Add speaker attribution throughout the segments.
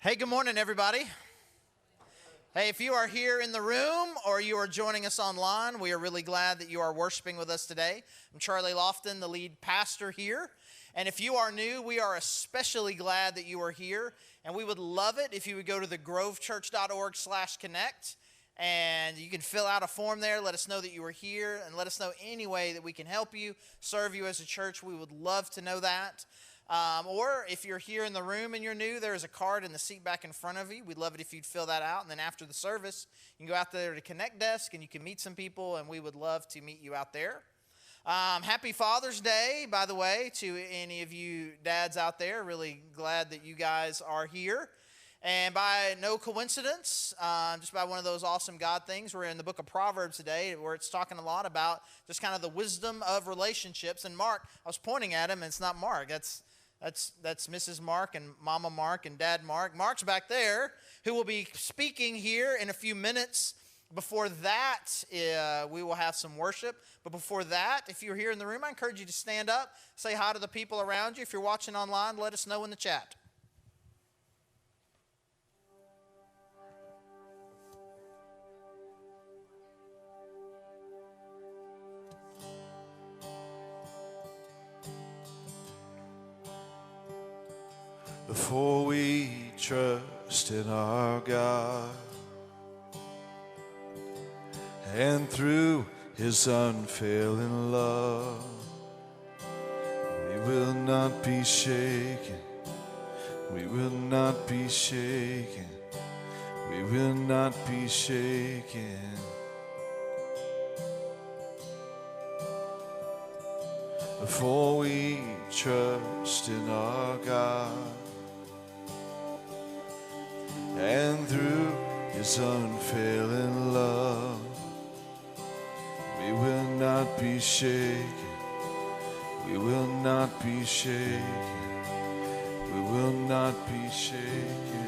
Speaker 1: Hey, good morning, everybody. Hey, if you are here in the room or you are joining us online, we are really glad that you are worshiping with us today. I'm Charlie Lofton, the lead pastor here. And if you are new, we are especially glad that you are here. And we would love it if you would go to thegrovechurch.org/connect. And you can fill out a form there. Let us know that you are here and let us know any way that we can help you, serve you as a church. We would love to know that. Or if you're here in the room and you're new, there is a card in the seat back in front of you. We'd love it if you'd fill that out. And then after the service, you can go out there to Connect Desk and you can meet some people, and we would love to meet you out there. Happy Father's Day, by the way, to any of you dads out there. Really glad that you guys are here. And by no coincidence, just by one of those awesome God things, we're in the book of Proverbs today, where it's talking a lot about just kind of the wisdom of relationships. And Mark, I was pointing at him, and it's not Mark. That's Mrs. Mark and Mama Mark and Dad Mark. Mark's back there, who will be speaking here in a few minutes. Before that, we will have some worship. But before that, if you're here in the room, I encourage you to stand up, say hi to the people around you. If you're watching online, let us know in the chat.
Speaker 2: Before we trust in our God, and through His unfailing love, we will not be shaken, we will not be shaken, we will not be shaken. Before we trust in our God, and through His unfailing love, we will not be shaken, we will not be shaken, we will not be shaken.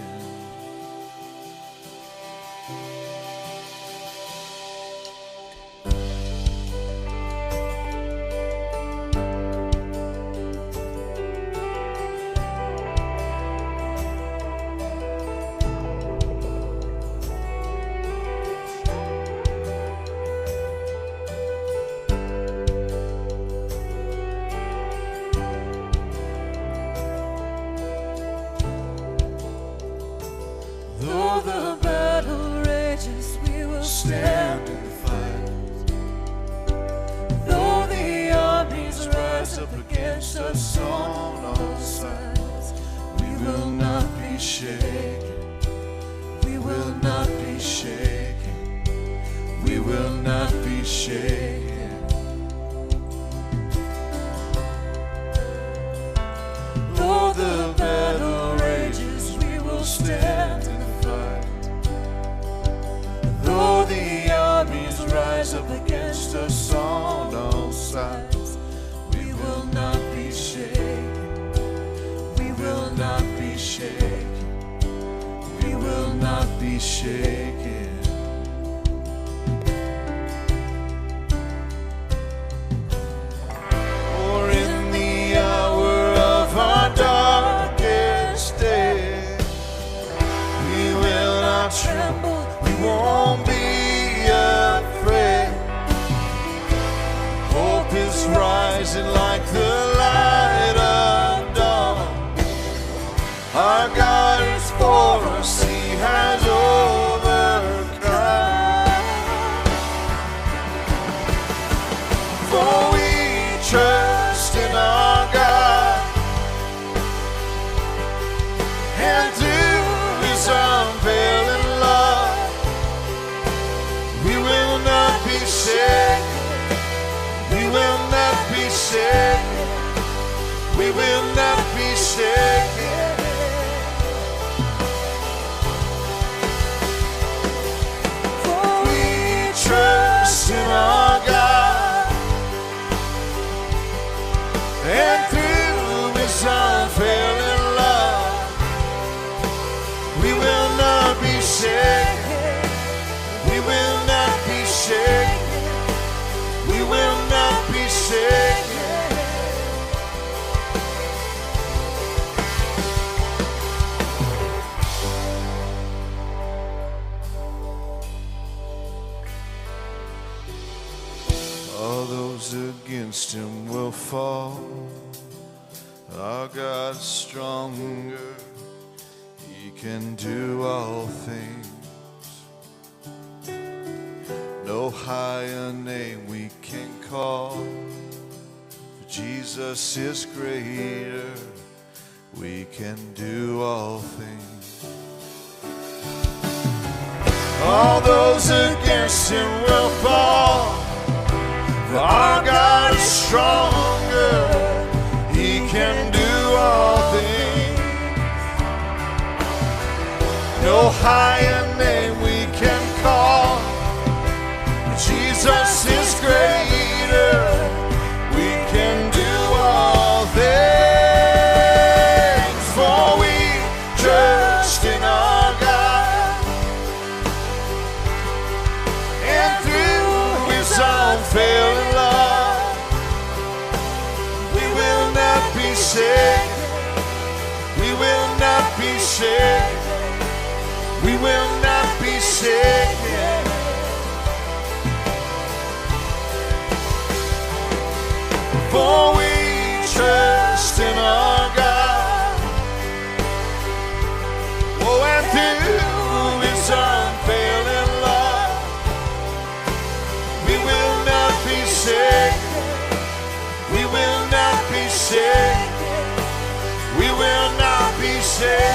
Speaker 2: All those against him will fall. Our God is stronger. He can do all things. No higher name we can call. Jesus is greater. We can do all things. All those against him will fall. For our God is stronger. He can do all things. No higher name we can call. Jesus is greater. We can do all things. For we trust in our God. And through his unfailing love, we will not be shaken. We will not be shaken. We will not be shaken. For we trust in our God. Oh, and through his unfailing love, we will not be shaken. We will not be shaken. We will not be shaken.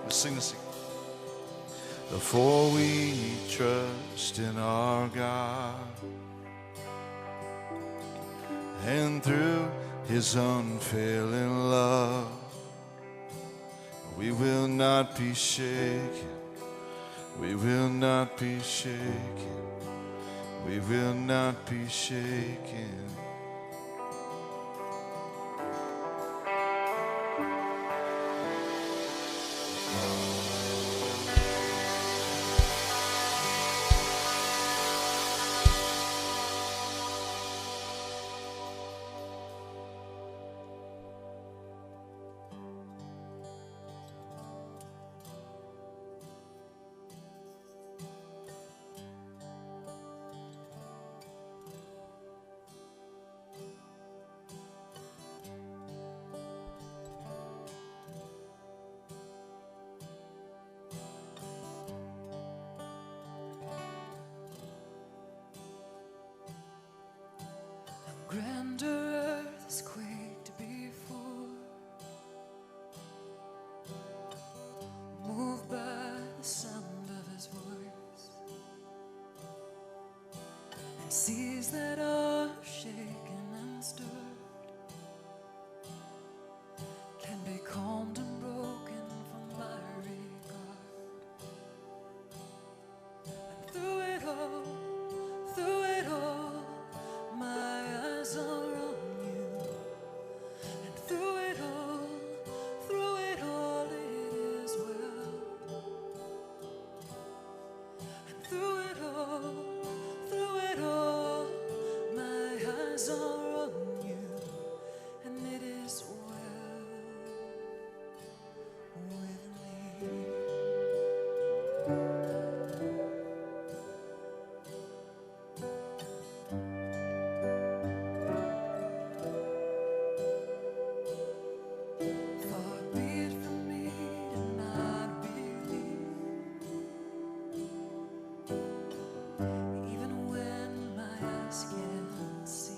Speaker 2: Sing this again. For we trust in our God, and through his unfailing love, we will not be shaken. We will not be shaken. We will not be shaken.
Speaker 3: Grander earth has quaked before, moved by the sound of his voice, and seas that are shaken and stirred can be calmed and broken from my regard. And through it all, eyes are on you, and it is well with me. Far be it from me to not believe, even when my eyes can't see.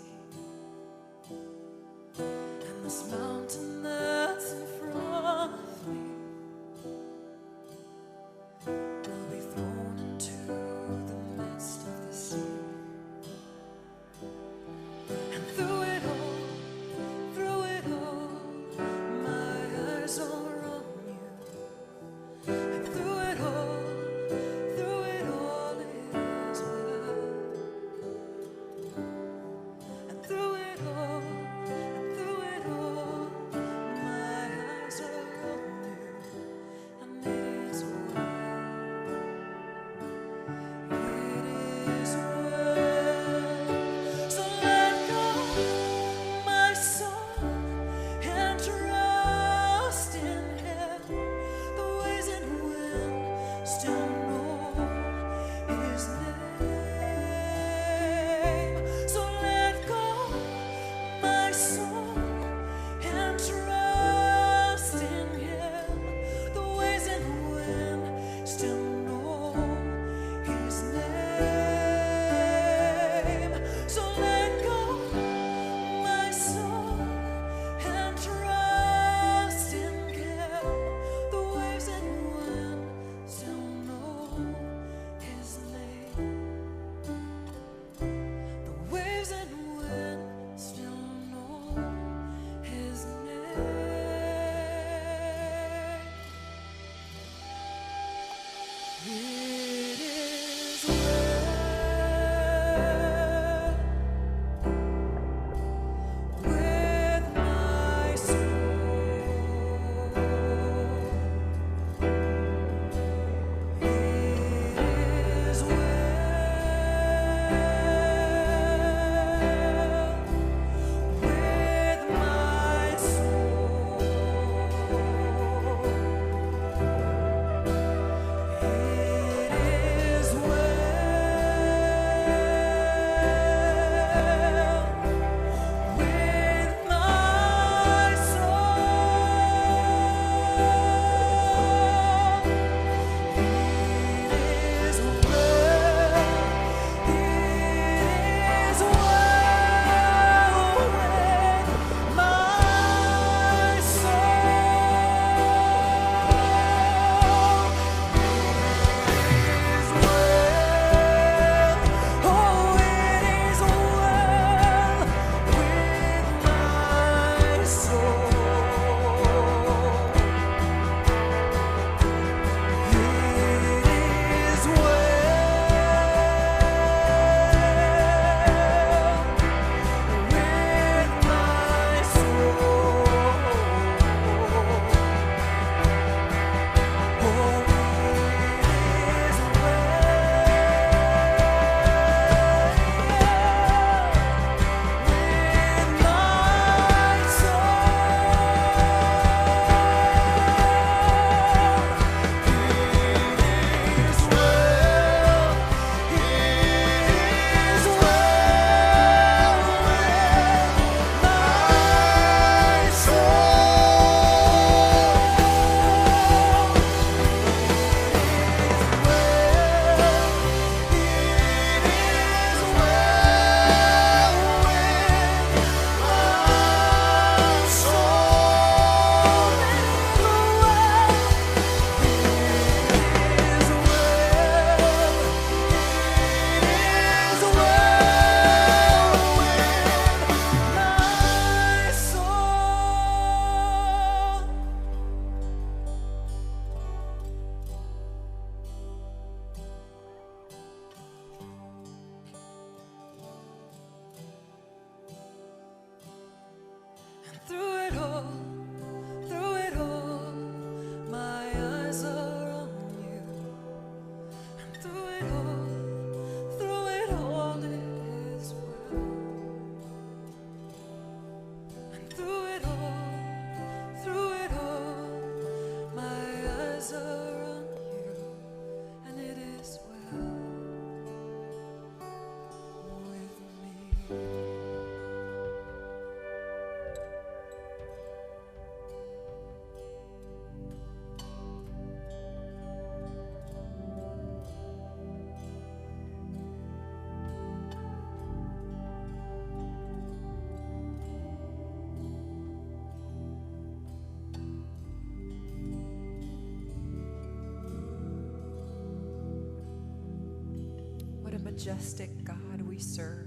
Speaker 3: What a majestic God we serve.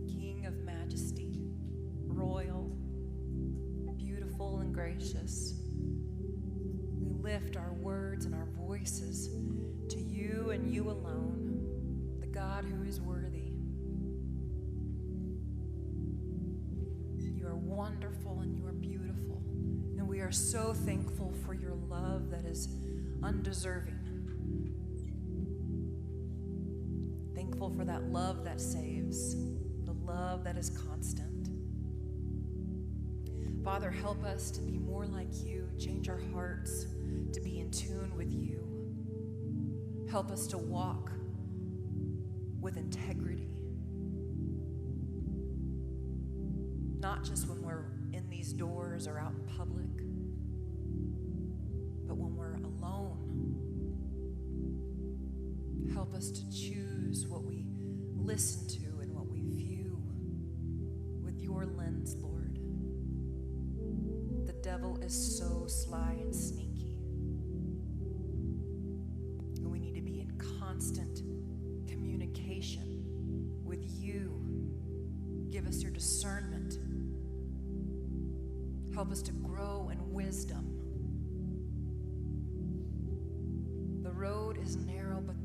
Speaker 3: King of majesty, royal, beautiful and gracious. We lift our words and our voices to you and you alone, the God who is worthy. You are wonderful and you are beautiful. And we are so thankful for your love that is undeserving. Thankful for that love that saves, the love that is constant. Father, help us to be more like you. Change our hearts to be in tune with you. Help us to walk with integrity. Not just when we're in these doors or out in public, but when we're alone. Help us to choose what we listen to and what we view with your lens, Lord. The devil is so sly and sneaky. And we need to be in constant communication with you. Give us your discernment. Help us to grow in wisdom. The road is narrow, but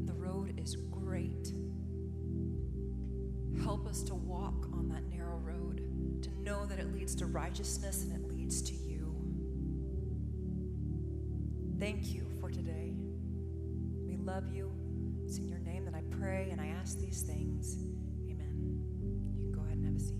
Speaker 3: the road is great. Help us to walk on that narrow road, to know that it leads to righteousness and it leads to you. Thank you for today. We love you. It's in your name that I pray and I ask these things. Amen. You can go ahead and have a seat.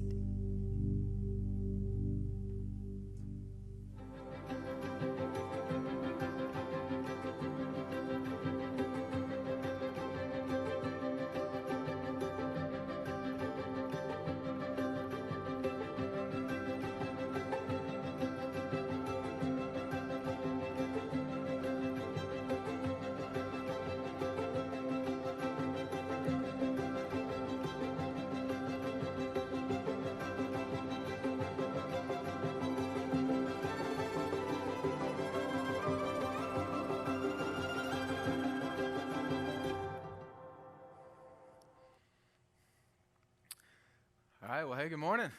Speaker 4: All right, well, hey, good morning.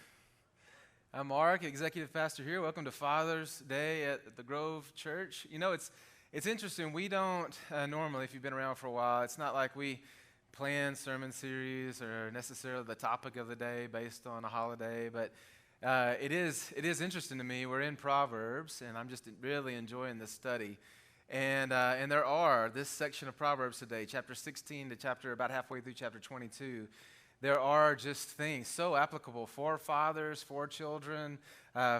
Speaker 4: I'm Mark, executive pastor here. Welcome to Father's Day at the Grove Church. You know, it's interesting. We don't normally, if you've been around for a while, it's not like we plan sermon series or necessarily the topic of the day based on a holiday, but it is interesting to me. We're in Proverbs, and I'm just really enjoying this study. And there are this section of Proverbs today, chapter 16 to about halfway through chapter 22. There are just things so applicable for fathers, for children,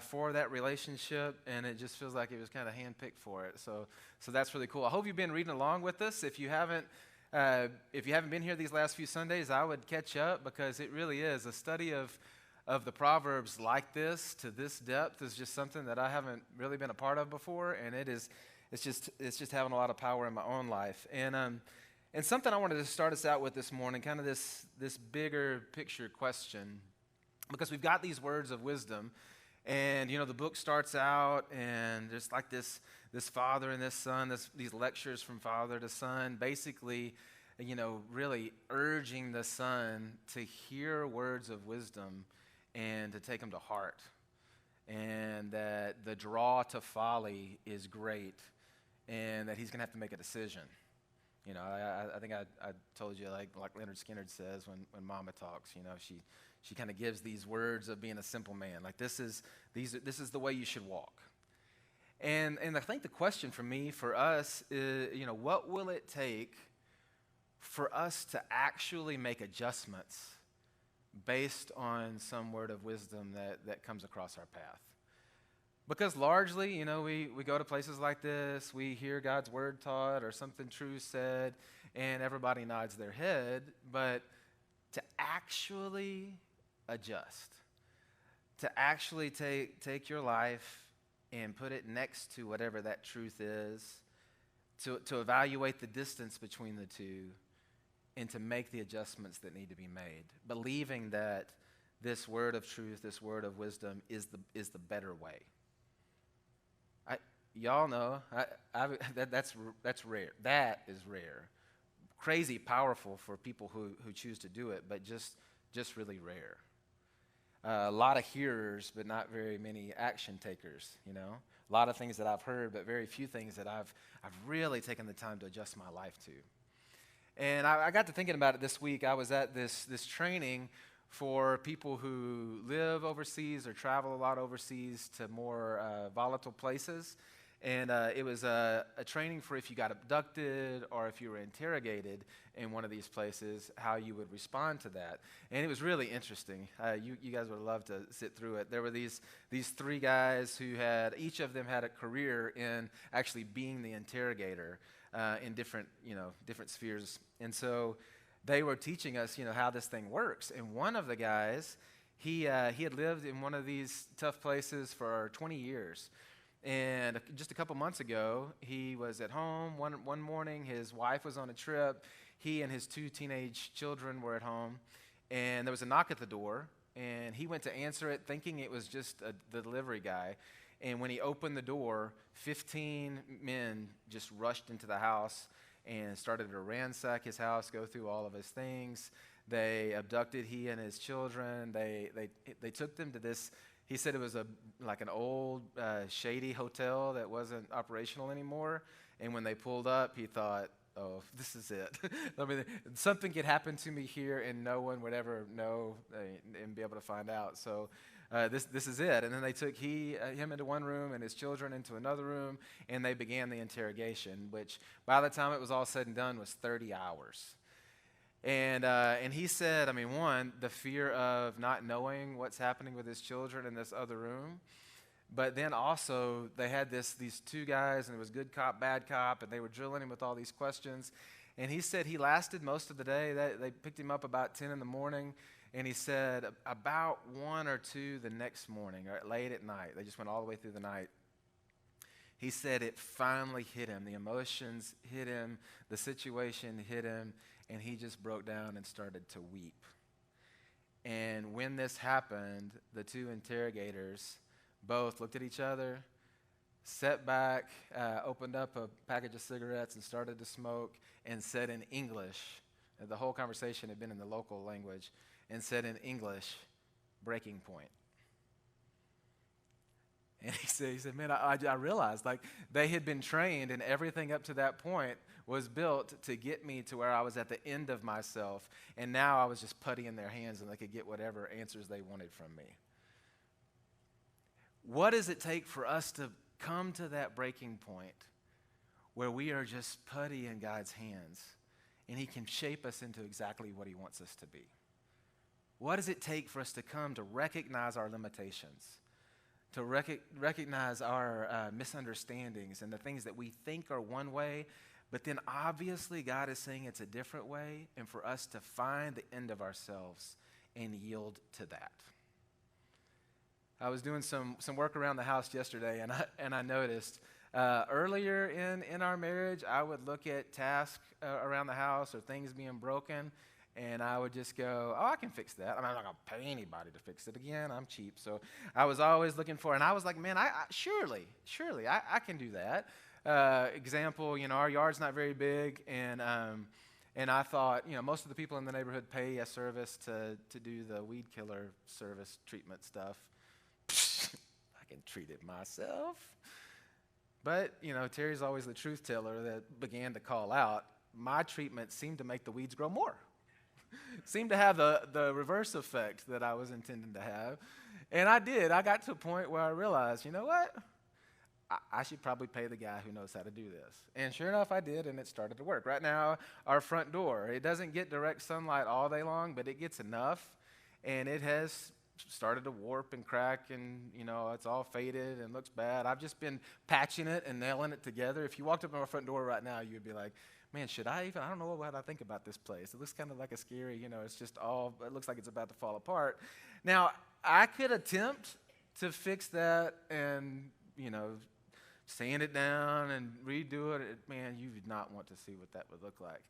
Speaker 4: for that relationship, and it just feels like it was kind of handpicked for it. So that's really cool. I hope you've been reading along with us. If you haven't been here these last few Sundays, I would catch up, because it really is a study of the Proverbs like this, to this depth, is just something that I haven't really been a part of before, and it's just having a lot of power in my own life. And something I wanted to start us out with this morning, kind of this bigger picture question, because we've got these words of wisdom, and, you know, the book starts out, and there's like this father and this son, these lectures from father to son, basically, you know, really urging the son to hear words of wisdom and to take them to heart, and that the draw to folly is great, and that he's going to have to make a decision. You know, I think I told you, like Leonard Skinner says when Mama talks, you know, she kind of gives these words of being a simple man. Like, this is the way you should walk. And I think the question for us is, you know, what will it take for us to actually make adjustments based on some word of wisdom that comes across our path? Because largely, you know, we go to places like this, we hear God's word taught or something true said, and everybody nods their head, but to actually adjust, to actually take your life and put it next to whatever that truth is, to evaluate the distance between the two, and to make the adjustments that need to be made, believing that this word of truth, this word of wisdom is the better way. Y'all know that's rare. That is rare. Crazy powerful for people who choose to do it, but just really rare. A lot of hearers, but not very many action takers, you know? A lot of things that I've heard, but very few things that I've really taken the time to adjust my life to. And I got to thinking about it this week. I was at this training for people who live overseas or travel a lot overseas to more volatile places. And it was a training for if you got abducted or if you were interrogated in one of these places, how you would respond to that. And it was really interesting. You guys would love to sit through it. There were these three guys who each of them had a career in actually being the interrogator in different spheres. And so they were teaching us, how this thing works. And one of the guys, he had lived in one of these tough places for 20 years. And just a couple months ago, he was at home. One morning, his wife was on a trip. He and his 2 teenage children were at home. And there was a knock at the door. And he went to answer it thinking it was just the delivery guy. And when he opened the door, 15 men just rushed into the house and started to ransack his house, go through all of his things. They abducted he and his children. They took them to this. He said it was like an old, shady hotel that wasn't operational anymore. And when they pulled up, he thought, oh, this is it. I mean, something could happen to me here, and no one would ever know and be able to find out. So this is it. And then they took him into one room and his children into another room, and they began the interrogation, which by the time it was all said and done was 30 hours. And he said, one, the fear of not knowing what's happening with his children in this other room, but then also they had these 2 guys, and it was good cop, bad cop, and they were drilling him with all these questions. And he said he lasted most of the day. They picked him up about 10 in the morning, and he said about 1 or 2 the next morning, or late at night. They just went all the way through the night. He said it finally hit him. The emotions hit him. The situation hit him. And he just broke down and started to weep. And when this happened, the 2 interrogators both looked at each other, sat back, opened up a package of cigarettes and started to smoke, and said in English, the whole conversation had been in the local language, and said in English, breaking point. And he said, man, I realized they had been trained, and everything up to that point was built to get me to where I was at the end of myself, and now I was just putty in their hands, and they could get whatever answers they wanted from me. What does it take for us to come to that breaking point where we are just putty in God's hands, and he can shape us into exactly what he wants us to be? What does it take for us to come to recognize our limitations, to recognize our misunderstandings and the things that we think are one way, but then obviously God is saying it's a different way, and for us to find the end of ourselves and yield to that? I was doing some work around the house yesterday, and I noticed earlier in our marriage, I would look at tasks around the house or things being broken, and I would just go, oh, I can fix that. I'm not going to pay anybody to fix it again. I'm cheap. So I was always looking for, and I was like, man, surely I can do that. Example, our yard's not very big, and I thought, most of the people in the neighborhood pay a service to do the weed killer service treatment stuff. I can treat it myself. But, Terry's always the truth teller that began to call out. My treatment seemed to make the weeds grow more. Seemed to have the reverse effect that I was intending to have. And I did. I got to a point where I realized, you know what? I should probably pay the guy who knows how to do this. And sure enough, I did, and it started to work. Right now, our front door, it doesn't get direct sunlight all day long, but it gets enough, and it has started to warp and crack, and, it's all faded and looks bad. I've just been patching it and nailing it together. If you walked up on our front door right now, you'd be like, man, I don't know what I think about this place. It looks kind of like a scary, it looks like it's about to fall apart. Now, I could attempt to fix that and, sand it down and redo it. Man, you would not want to see what that would look like.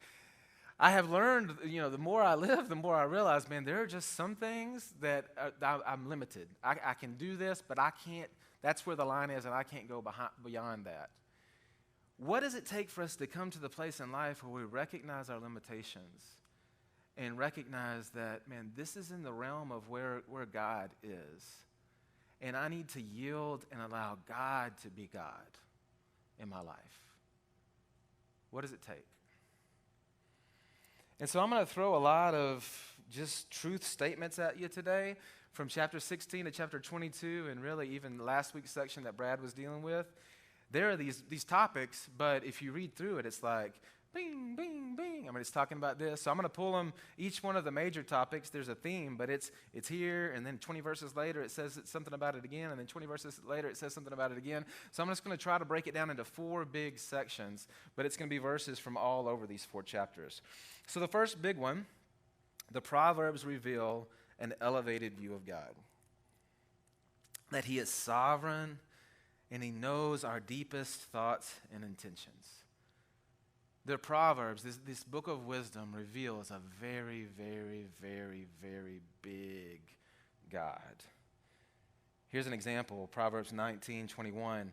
Speaker 4: I have learned, the more I live, the more I realize, man, there are just some things that I'm limited. I can do this, but I can't. That's where the line is, and I can't go beyond that. What does it take for us to come to the place in life where we recognize our limitations and recognize that, man, this is in the realm of where God is, and I need to yield and allow God to be God in my life? What does it take? And so I'm going to throw a lot of just truth statements at you today from chapter 16 to chapter 22, and really even last week's section that Brad was dealing with. There are these topics, but if you read through it, it's like bing, bing, bing. I mean, it's talking about this. So I'm going to pull them, each one of the major topics, there's a theme, but it's here, and then 20 verses later, it says something about it again, and then 20 verses later, it says something about it again. So I'm just going to try to break it down into 4 big sections, but it's going to be verses from all over these 4 chapters. So the first big one, the Proverbs reveal an elevated view of God. That he is sovereign, and he knows our deepest thoughts and intentions. The Proverbs, this book of wisdom, reveals a very, very, very, very big God. Here's an example, Proverbs 19:21.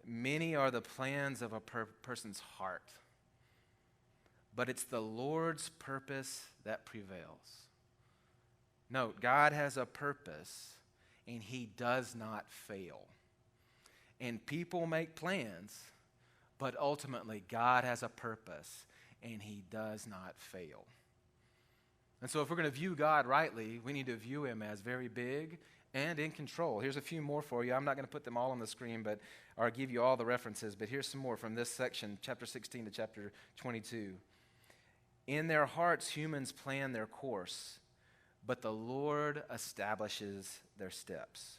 Speaker 4: Many are the plans of a person's heart, but it's the Lord's purpose that prevails. Note, God has a purpose, and he does not fail. And people make plans, but ultimately, God has a purpose, and he does not fail. And so if we're going to view God rightly, we need to view him as very big and in control. Here's a few more for you. I'm not going to put them all on the screen, or give you all the references, but here's some more from this section, chapter 16 to chapter 22. In their hearts, humans plan their course, but the Lord establishes their steps.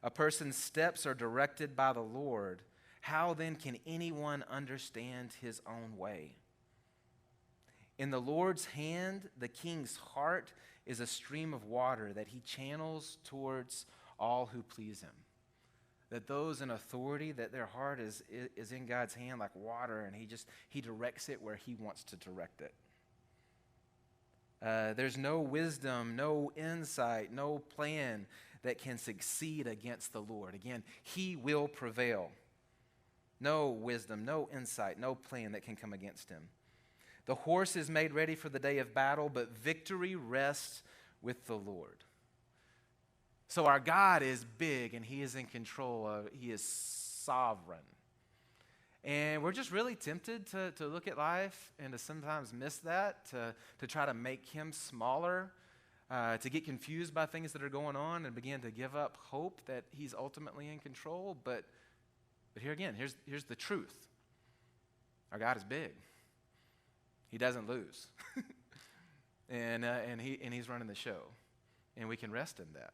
Speaker 4: A person's steps are directed by the Lord. How then can anyone understand his own way? In the Lord's hand, the king's heart is a stream of water that he channels towards all who please him. That those in authority, that their heart is in God's hand like water, and he directs it where he wants to direct it. There's no wisdom, no insight, no plan that can succeed against the Lord. Again, he will prevail. No wisdom, no insight, no plan that can come against him. The horse is made ready for the day of battle, but victory rests with the Lord. So our God is big, and he is in control. He is sovereign. And we're just really tempted to look at life and to sometimes miss that, to try to make him smaller, to get confused by things that are going on and begin to give up hope that he's ultimately in control. But here again, here's the truth. Our God is big. He doesn't lose. and he's running the show. And we can rest in that.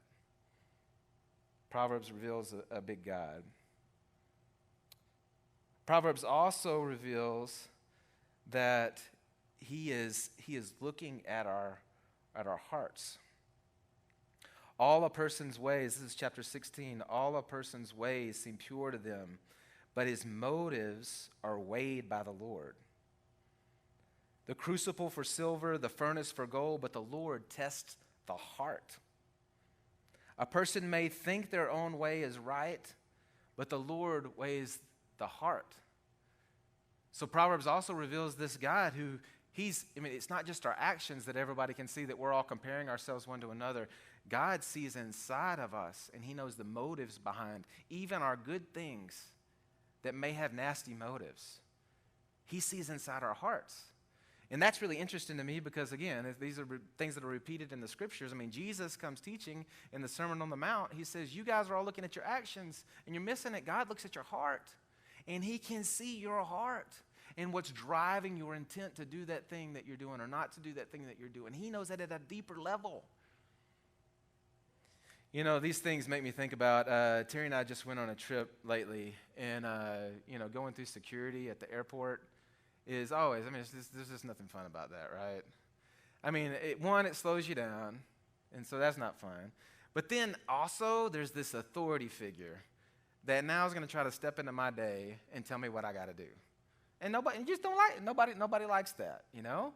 Speaker 4: Proverbs reveals a big God. Proverbs also reveals that he is looking at our hearts. All a person's ways, this is chapter 16, all a person's ways seem pure to them, but his motives are weighed by the Lord. The crucible for silver, the furnace for gold, but the Lord tests the heart. A person may think their own way is right, but the Lord weighs the heart. So Proverbs also reveals this God who it's not just our actions that everybody can see that we're all comparing ourselves one to another. God sees inside of us, and he knows the motives behind even our good things that may have nasty motives. He sees inside our hearts. And that's really interesting to me because, again, these are things that are repeated in the scriptures. I mean, Jesus comes teaching in the Sermon on the Mount. He says, you guys are all looking at your actions, and you're missing it. God looks at your heart, and he can see your heart and what's driving your intent to do that thing that you're doing or not to do that thing that you're doing. He knows that at a deeper level. You know, these things make me think about, Terry and I just went on a trip lately, and, going through security at the airport, is always, there's just nothing fun about that, right? I mean, it slows you down, and so that's not fun. But then also there's this authority figure that now is going to try to step into my day and tell me what I got to do. And you just don't like it. Nobody likes that, you know?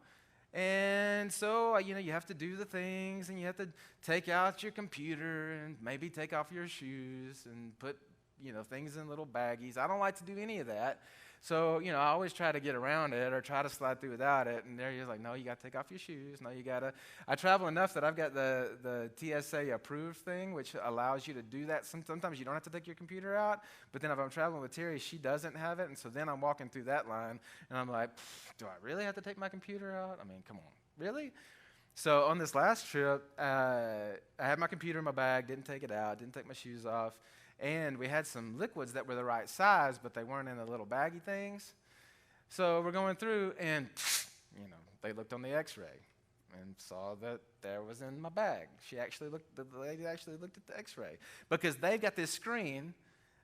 Speaker 4: And so, you have to do the things, and you have to take out your computer and maybe take off your shoes and put, things in little baggies. I don't like to do any of that. So, I always try to get around it or try to slide through without it. And they're just like, no, you got to take off your shoes. No, you got to. I travel enough that I've got the TSA approved thing, which allows you to do that. Sometimes you don't have to take your computer out. But then if I'm traveling with Terry, she doesn't have it. And so then I'm walking through that line, and I'm like, do I really have to take my computer out? I mean, come on, really? So on this last trip, I had my computer in my bag, didn't take it out, didn't take my shoes off. And we had some liquids that were the right size, but they weren't in the little baggy things. So we're going through, and, they looked on the x-ray and saw that there was in my bag. The lady actually looked at the x-ray. Because they've got this screen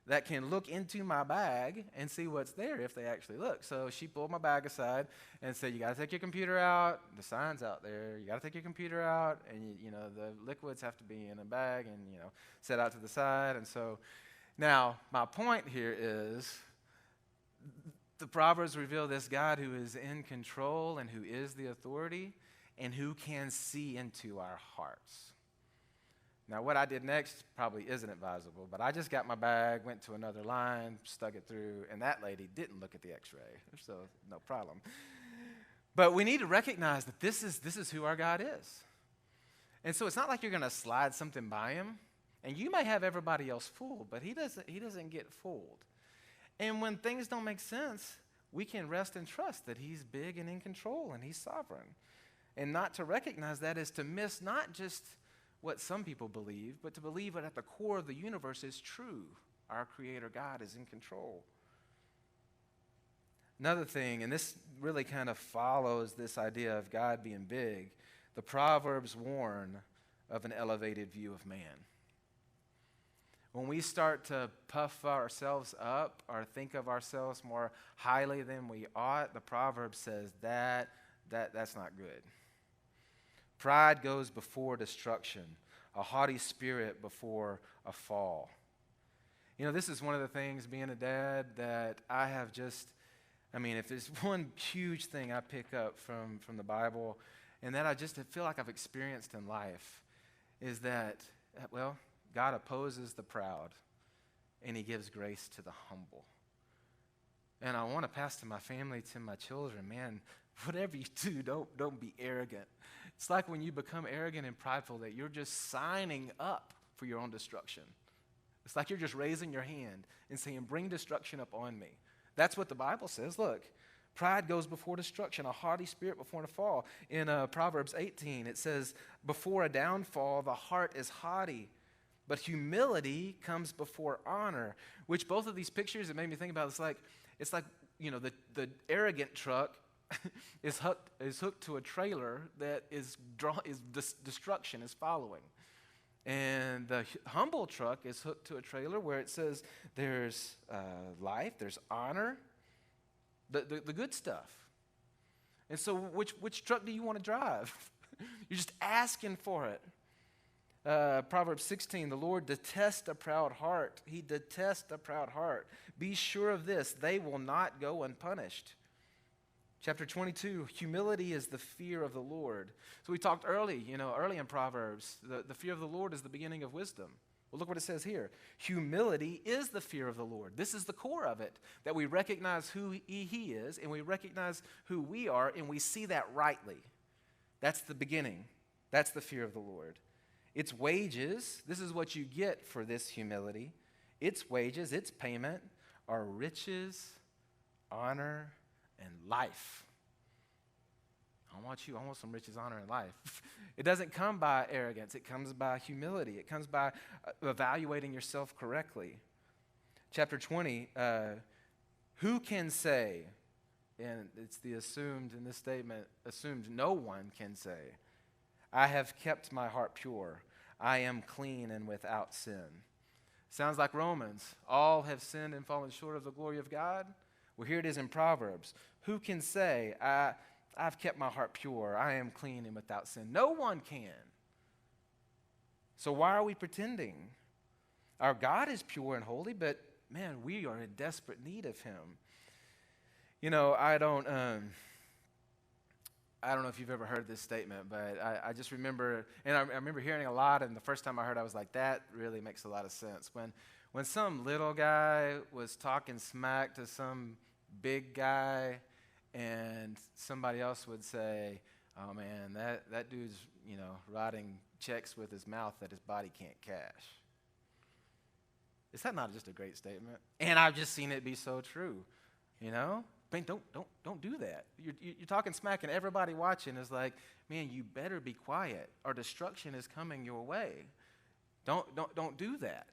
Speaker 4: that can look into my bag and see what's there if they actually look. So she pulled my bag aside and said, you got to take your computer out. The sign's out there. You got to take your computer out, and the liquids have to be in a bag and set out to the side. And so now my point here is the Proverbs reveal this God who is in control and who is the authority and who can see into our hearts. Now, what I did next probably isn't advisable, but I just got my bag, went to another line, stuck it through, and that lady didn't look at the x-ray, so no problem. But we need to recognize that this is who our God is. And so it's not like you're going to slide something by him, and you may have everybody else fooled, but he doesn't get fooled. And when things don't make sense, we can rest and trust that he's big and in control and he's sovereign. And not to recognize that is to miss not just what some people believe, but to believe that at the core of the universe is true. Our Creator God is in control. Another thing, and this really kind of follows this idea of God being big, the Proverbs warn of an elevated view of man. When we start to puff ourselves up or think of ourselves more highly than we ought, the Proverb says that's not good. Pride goes before destruction, a haughty spirit before a fall. This is one of the things, being a dad, that I have if there's one huge thing I pick up from the Bible, and that I feel like I've experienced in life, is that, God opposes the proud, and he gives grace to the humble. And I want to pass to my family, to my children, man, whatever you do, don't be arrogant. It's like when you become arrogant and prideful that you're just signing up for your own destruction. It's like you're just raising your hand and saying, bring destruction upon me. That's what the Bible says. Look, pride goes before destruction, a haughty spirit before a fall. In Proverbs 18, it says, before a downfall, the heart is haughty, but humility comes before honor. Which both of these pictures, it made me think about, it's like the arrogant truck is hooked to a trailer that destruction is following. And the humble truck is hooked to a trailer where it says there's life, there's honor, the good stuff. And so which truck do you want to drive? You're just asking for it. Proverbs 16, the Lord detests a proud heart. He detests a proud heart. Be sure of this, they will not go unpunished. Chapter 22, humility is the fear of the Lord. So we talked early in Proverbs, the fear of the Lord is the beginning of wisdom. Well, look what it says here. Humility is the fear of the Lord. This is the core of it, that we recognize who he is, and we recognize who we are, and we see that rightly. That's the beginning. That's the fear of the Lord. Its wages, this is what you get for this humility. Its wages, its payment, are riches, honor, and life. I want some riches, honor, and life. It doesn't come by arrogance. It comes by humility. It comes by evaluating yourself correctly. Chapter 20, who can say, and it's the assumed in this statement, assumed no one can say, I have kept my heart pure. I am clean and without sin. Sounds like Romans. All have sinned and fallen short of the glory of God. Well, here it is in Proverbs. Who can say, I've kept my heart pure, I am clean and without sin? No one can. So why are we pretending? Our God is pure and holy, but man, we are in desperate need of him. You know, I don't know if you've ever heard this statement, but I just remember, and I remember hearing a lot, and the first time I heard it, I was like, that really makes a lot of sense. When some little guy was talking smack to some big guy, and somebody else would say, oh man, that dude's, writing checks with his mouth that his body can't cash. Is that not just a great statement? And I've just seen it be so true, Man, don't do that. You're talking smack, and everybody watching is like, man, you better be quiet, or destruction is coming your way. Don't do that.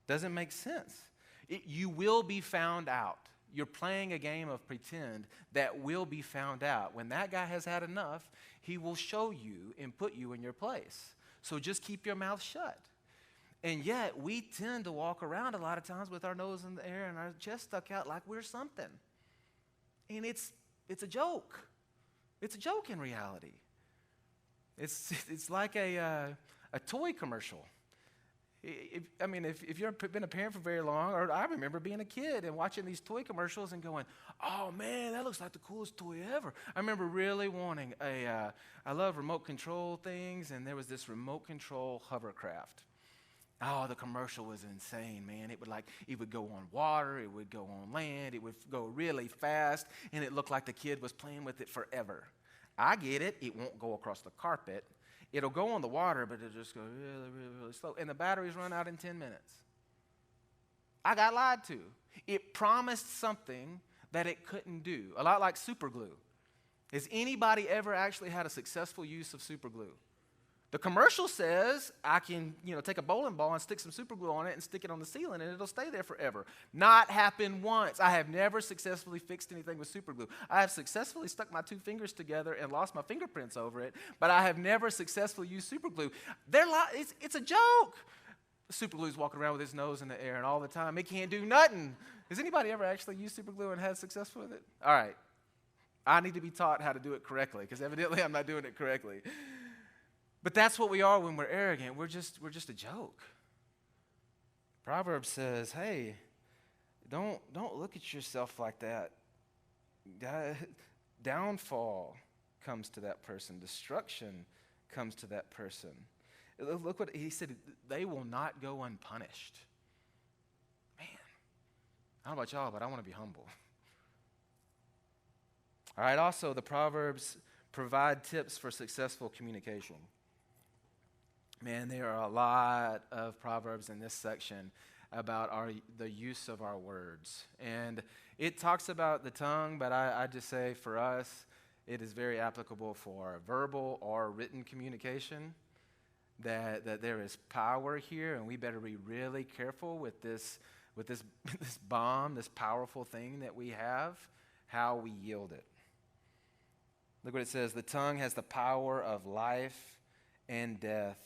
Speaker 4: Doesn't make sense. You will be found out. You're playing a game of pretend that will be found out. When that guy has had enough, he will show you and put you in your place. So just keep your mouth shut. And yet, we tend to walk around a lot of times with our nose in the air and our chest stuck out like we're something. And it's a joke. It's a joke in reality. It's like a toy commercial. If you've been a parent for very long, or I remember being a kid and watching these toy commercials and going, oh man, that looks like the coolest toy ever. I remember really wanting I love remote control things, and there was this remote control hovercraft. Oh, the commercial was insane, man. It would go on water, it would go on land, it would go really fast, and it looked like the kid was playing with it forever. I get it. It won't go across the carpet. It'll go on the water, but it'll just go really, really, really slow. And the batteries run out in 10 minutes. I got lied to. It promised something that it couldn't do. A lot like super glue. Has anybody ever actually had a successful use of super glue? The commercial says I can, take a bowling ball and stick some super glue on it and stick it on the ceiling and it'll stay there forever. Not happened once. I have never successfully fixed anything with super glue. I have successfully stuck my two fingers together and lost my fingerprints over it, but I have never successfully used super glue. It's a joke. Super glue's walking around with his nose in the air and all the time. It can't do nothing. Has anybody ever actually used super glue and had success with it? All right. I need to be taught how to do it correctly because evidently I'm not doing it correctly. But that's what we are when we're arrogant. We're just a joke. Proverbs says, hey, don't look at yourself like that. Downfall comes to that person. Destruction comes to that person. Look what he said, they will not go unpunished. Man, I don't know about y'all, but I want to be humble. All right, also the Proverbs provide tips for successful communication. Man, there are a lot of Proverbs in this section about the use of our words. And it talks about the tongue, but I just say for us, it is very applicable for verbal or written communication, that there is power here, and we better be really careful with this bomb, this powerful thing that we have, how we yield it. Look what it says, the tongue has the power of life and death,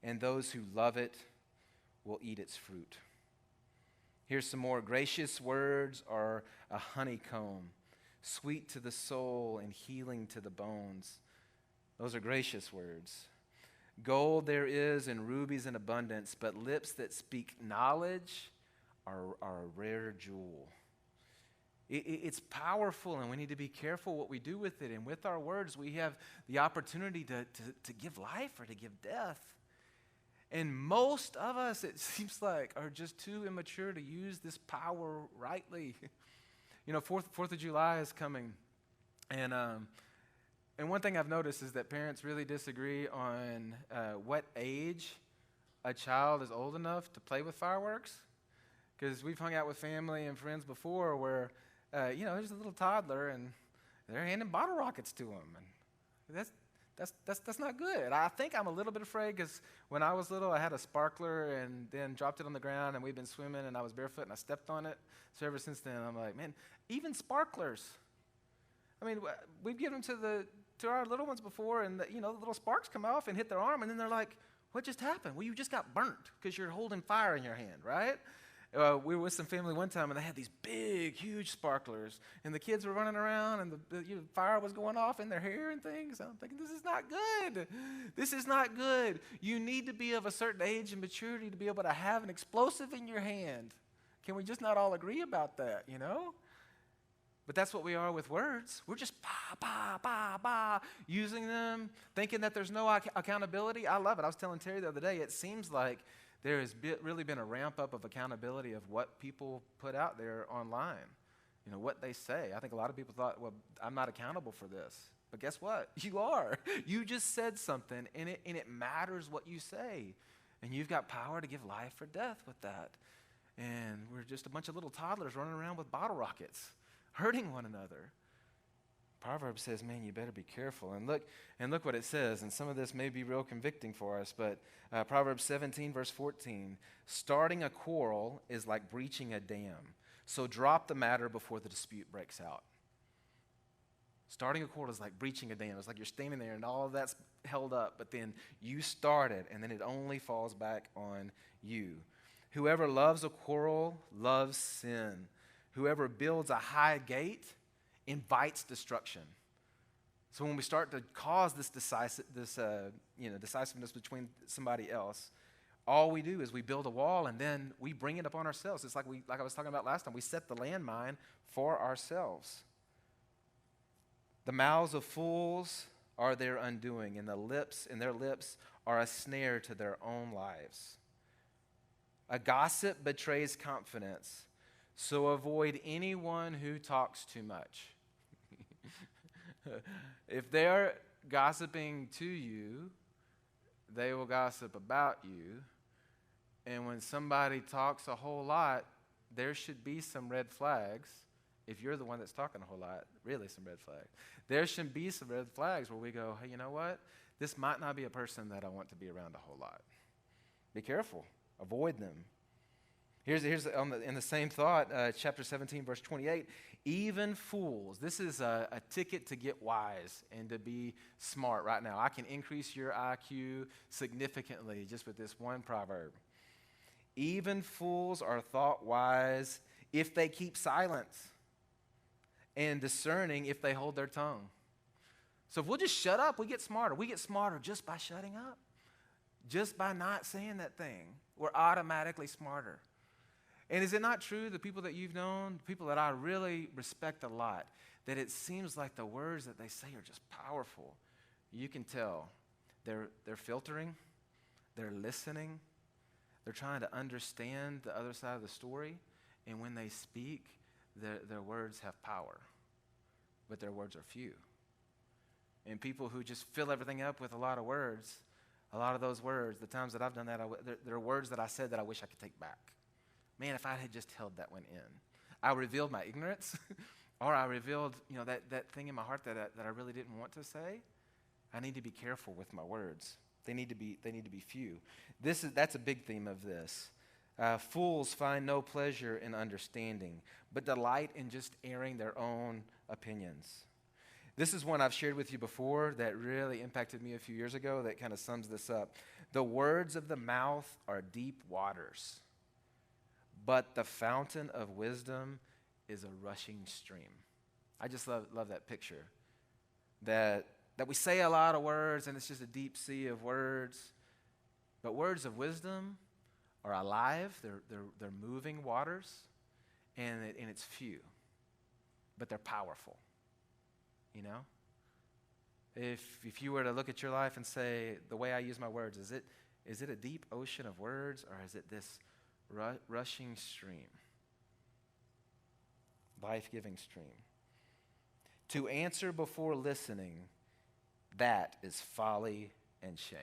Speaker 4: and those who love it will eat its fruit. Here's some more. Gracious words are a honeycomb, sweet to the soul and healing to the bones. Those are gracious words. Gold there is and rubies in abundance, but lips that speak knowledge are a rare jewel. It's powerful, and we need to be careful what we do with it. And with our words, we have the opportunity to give life or to give death. And most of us, it seems like, are just too immature to use this power rightly. 4th of July is coming. And one thing I've noticed is that parents really disagree on what age a child is old enough to play with fireworks. Because we've hung out with family and friends before where, there's a little toddler and they're handing bottle rockets to him. And that's not good. I think I'm a little bit afraid because when I was little, I had a sparkler and then dropped it on the ground, and we'd been swimming, and I was barefoot, and I stepped on it. So ever since then, I'm like, man, even sparklers. I mean, we've given them to our little ones before, and the little sparks come off and hit their arm, and then they're like, what just happened? Well, you just got burnt because you're holding fire in your hand, right? We were with some family one time, and they had these big, huge sparklers, and the kids were running around, and the fire was going off in their hair and things. I'm thinking, this is not good. This is not good. You need to be of a certain age and maturity to be able to have an explosive in your hand. Can we just not all agree about that, you know? But that's what we are with words. We're just using them, thinking that there's no accountability. I love it. I was telling Terry the other day, it seems like there has really been a ramp up of accountability of what people put out there online, you know, what they say. I think a lot of people thought, well, I'm not accountable for this. But guess what? You are. You just said something, and it matters what you say. And you've got power to give life or death with that. And we're just a bunch of little toddlers running around with bottle rockets, hurting one another. Proverbs says, man, you better be careful. And look what it says. And some of this may be real convicting for us, but Proverbs 17, verse 14, starting a quarrel is like breaching a dam. So drop the matter before the dispute breaks out. Starting a quarrel is like breaching a dam. It's like you're standing there and all of that's held up, but then you start it, and then it only falls back on you. Whoever loves a quarrel loves sin. Whoever builds a high gate invites destruction. So when we start to cause this decisiveness between somebody else, all we do is we build a wall and then we bring it upon ourselves. It's like I was talking about last time, we set the landmine for ourselves. The mouths of fools are their undoing, and their lips are a snare to their own lives. A gossip betrays confidence, so avoid anyone who talks too much. If they're gossiping to you, they will gossip about you. And when somebody talks a whole lot, there should be some red flags. If you're the one that's talking a whole lot, really some red flags. There should be some red flags where we go, hey, you know what? This might not be a person that I want to be around a whole lot. Be careful. Avoid them. Here's in the same thought, chapter 17, verse 28. Even fools, this is a ticket to get wise and to be smart right now. I can increase your IQ significantly just with this one proverb. Even fools are thought wise if they keep silence, and discerning if they hold their tongue. So if we'll just shut up, we get smarter. We get smarter just by shutting up. Just by not saying that thing, we're automatically smarter. And is it not true, the people that you've known, people that I really respect a lot, that it seems like the words that they say are just powerful? You can tell they're filtering, they're listening, they're trying to understand the other side of the story, and when they speak, their words have power, but their words are few. And people who just fill everything up with a lot of words, a lot of those words, the times that I've done that, there are words that I said that I wish I could take back. Man, if I had just held that one in. I revealed my ignorance, or I revealed, that thing in my heart that I really didn't want to say. I need to be careful with my words. They need to be few. That's a big theme of this. Fools find no pleasure in understanding, but delight in just airing their own opinions. This is one I've shared with you before that really impacted me a few years ago that kind of sums this up. The words of the mouth are deep waters, but the fountain of wisdom is a rushing stream. I just love that picture. That we say a lot of words and it's just a deep sea of words, but words of wisdom are alive, they're moving waters, and it's few, but they're powerful. If you were to look at your life and say, the way I use my words, is it a deep ocean of words, or is it this rushing stream, life-giving stream? To answer before listening, that is folly and shame.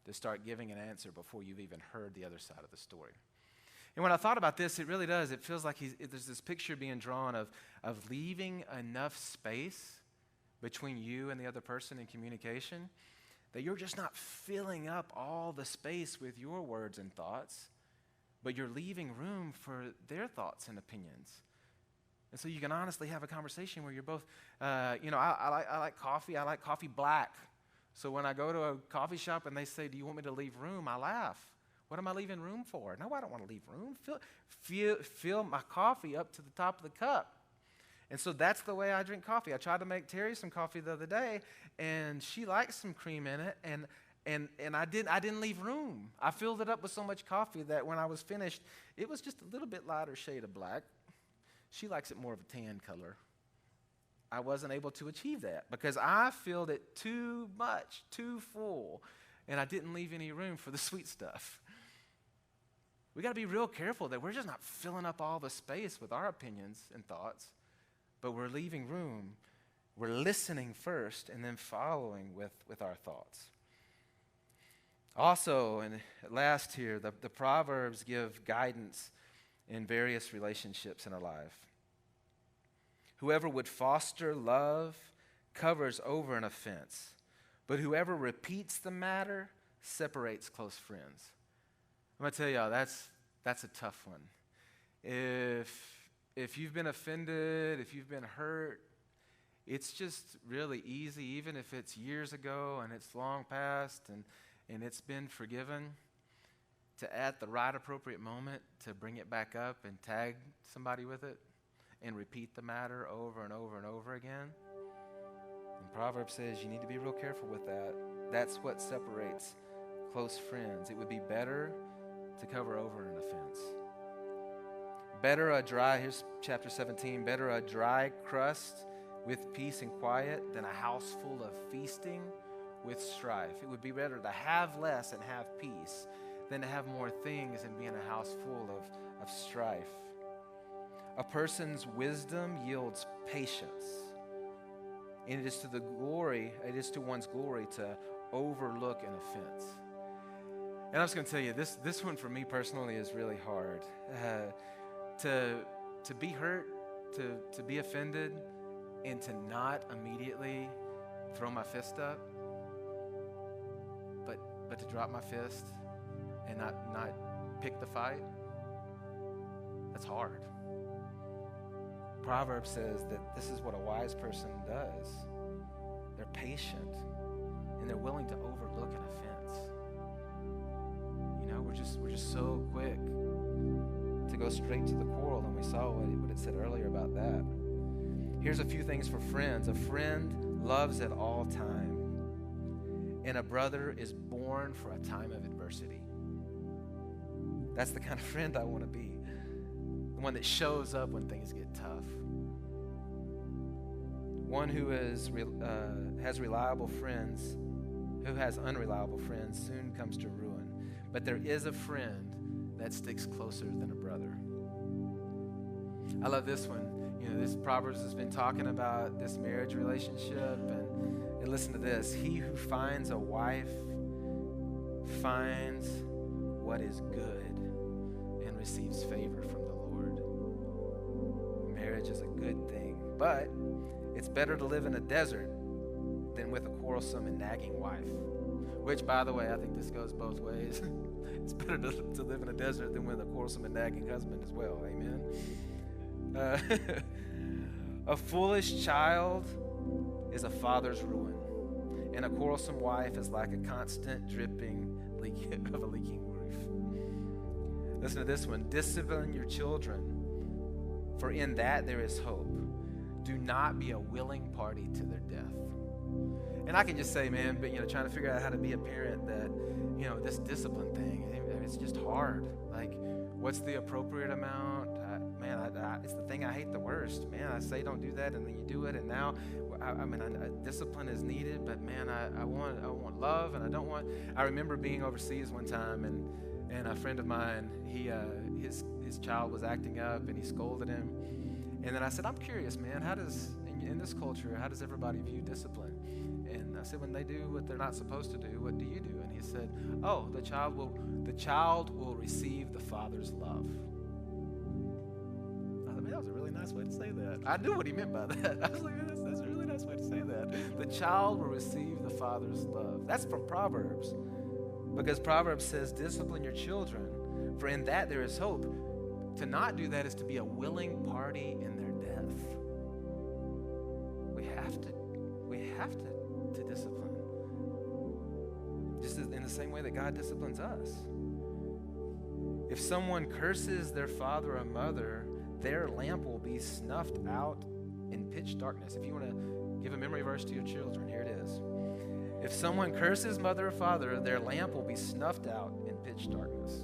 Speaker 4: To start giving an answer before you've even heard the other side of the story. And when I thought about this, it really does. It feels like there's this picture being drawn of leaving enough space between you and the other person in communication that you're just not filling up all the space with your words and thoughts, but you're leaving room for their thoughts and opinions. And so you can honestly have a conversation where you're both, I like coffee. I like coffee black. So when I go to a coffee shop and they say, do you want me to leave room? I laugh. What am I leaving room for? No, I don't want to leave room. Fill my coffee up to the top of the cup. And so that's the way I drink coffee. I tried to make Terry some coffee the other day, and she likes some cream in it, and I didn't leave room. I filled it up with so much coffee that when I was finished, it was just a little bit lighter shade of black. She likes it more of a tan color. I wasn't able to achieve that because I filled it too much, too full, and I didn't leave any room for the sweet stuff. We got to be real careful that we're just not filling up all the space with our opinions and thoughts, but we're leaving room. We're listening first and then following with our thoughts. Also, and last here, the Proverbs give guidance in various relationships in our life. Whoever would foster love covers over an offense, but whoever repeats the matter separates close friends. I'm going to tell y'all, that's a tough one. If you've been offended, if you've been hurt, it's just really easy, even if it's years ago and it's long past and it's been forgiven, to at the right appropriate moment to bring it back up and tag somebody with it and repeat the matter over and over and over again. And Proverbs says you need to be real careful with that. That's what separates close friends. It would be better to cover over an offense. Here's chapter 17, better a dry crust with peace and quiet than a house full of feasting with strife. It would be better to have less and have peace than to have more things and be in a house full of strife. A person's wisdom yields patience. And it is to one's glory to overlook an offense. And I'm just going to tell you, this one for me personally is really hard. To be hurt, to be offended, and to not immediately throw my fist up, but to drop my fist and not pick the fight, that's hard. Proverbs says that this is what a wise person does. They're patient, and they're willing to overlook an offense. You know, we're just so quick to go straight to the quarrel, and we saw what it said earlier about that. Here's a few things for friends. A friend loves at all time, and a brother is born for a time of adversity. That's the kind of friend I want to be, the one that shows up when things get tough. One who has unreliable friends soon comes to ruin. But there is a friend that sticks closer than a brother. I love this one. You know, this Proverbs has been talking about this marriage relationship, and listen to this. He who finds a wife finds what is good and receives favor from the Lord. Marriage is a good thing, but it's better to live in a desert than with a quarrelsome and nagging wife. Which, by the way, I think this goes both ways. It's better to live in a desert than with a quarrelsome and nagging husband as well. Amen. A foolish child is a father's ruin, and a quarrelsome wife is like a constant dripping of a leaking roof. Listen to this one. Discipline your children, for in that there is hope. Do not be a willing party to their death. And I can just say, man, but trying to figure out how to be a parent, that this discipline thing, it's just hard. Like, what's the appropriate amount? It's the thing I hate the worst. Man, I say don't do that, and then you do it, and now, discipline is needed, but man, I want love, and I don't want. I remember being overseas one time, and a friend of mine, his child was acting up, and he scolded him, and then I said, I'm curious, man, how does in this culture, how does everybody view discipline? And I said, when they do what they're not supposed to do, what do you do? And he said, oh, the child will receive the father's love. I thought, man, that was a really nice way to say that. I knew what he meant by that. I was like, that's a really nice way to say that. The child will receive the father's love. That's from Proverbs. Because Proverbs says, discipline your children, for in that there is hope. To not do that is to be a willing party in their death. We have to discipline. Just in the same way that God disciplines us. If someone curses their father or mother, their lamp will be snuffed out in pitch darkness. If you want to give a memory verse to your children, here it is. If someone curses mother or father, their lamp will be snuffed out in pitch darkness.